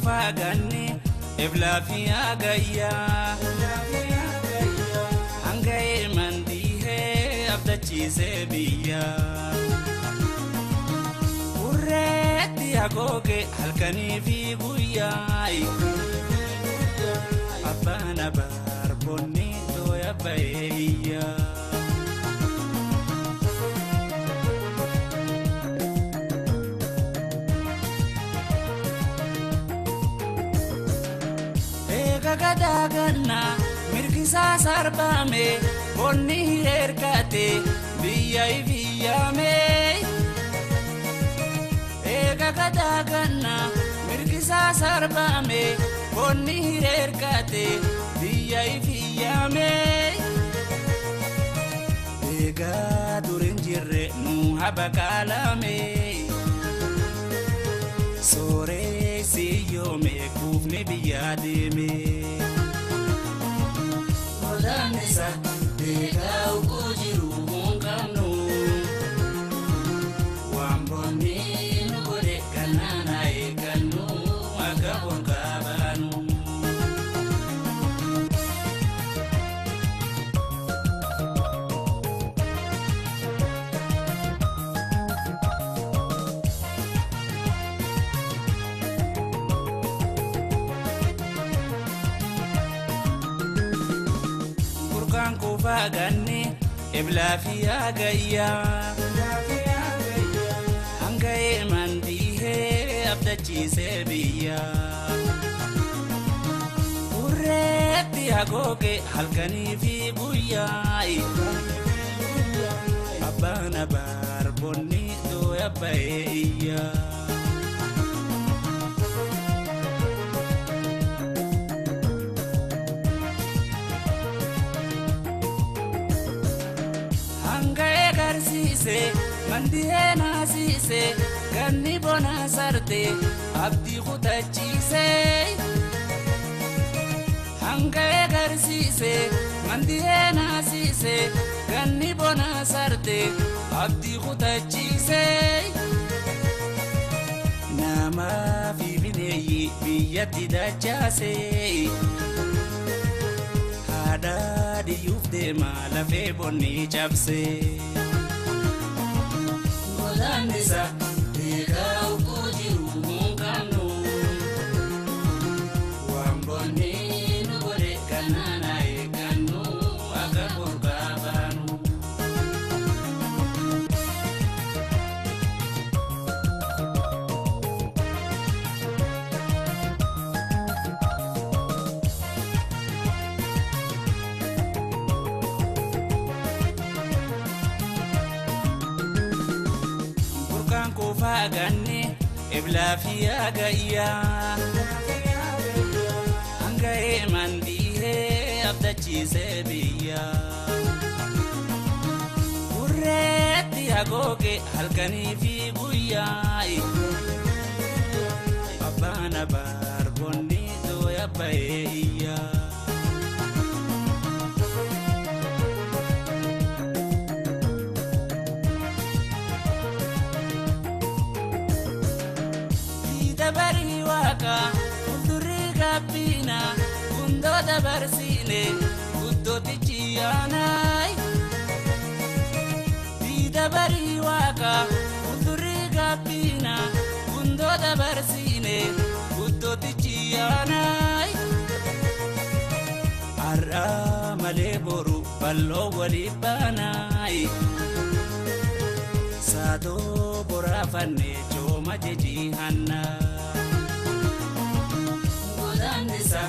Quufaa ganni eblaa fi hagayyaa hanga'ee mandihee abdachiisee biyyaa urreetti agooge halkanii fi guyyaa abbaan abaarbonni tooya baay'ee Gadaganna mirgisa sarbame bonni erkate biya iviyame ega gadaganna mirgisa sarbame bonni erkate biya iviyame ega durinjirre nu habakalame sore siyome kufne biyademe Odanesa dega ukujiru mungano wamboni nugore kanana ekanu agabon kabanu Burqaan Quufaa ganni eblaa fi hagayyaa hanga'ee mandihee abdachiisee biyyaa urreetti agooge halkanii fi guyyaa abbaan abaarbonni tooya baay'ee Mandihe nasise ganni bona sarte abdi khutachise hanga garsise mandihe nasise ganni bona sarte abdi khutachise nama fi bineyi biyati dachase hada diyufte malafe bonni chapse Odanesa dega ukujiru mungano wamboni nugore kanana ekanu agabon kabanu Quufaa ganni eblaa fi hagayyaa hanga'ee mandihee abdachiisee biyyaa urreetti agooge halkanii fi guyyaa abbaan abaarbonni tooya baay'ee Bari waka uduri kapina undo dabarsine uddo tichiyanai Dida bari waka uduri kapina undo dabarsine uddo tichiyanai Arra male boru ballo walibanai Sado borafanne choma jeji hanna Odanesa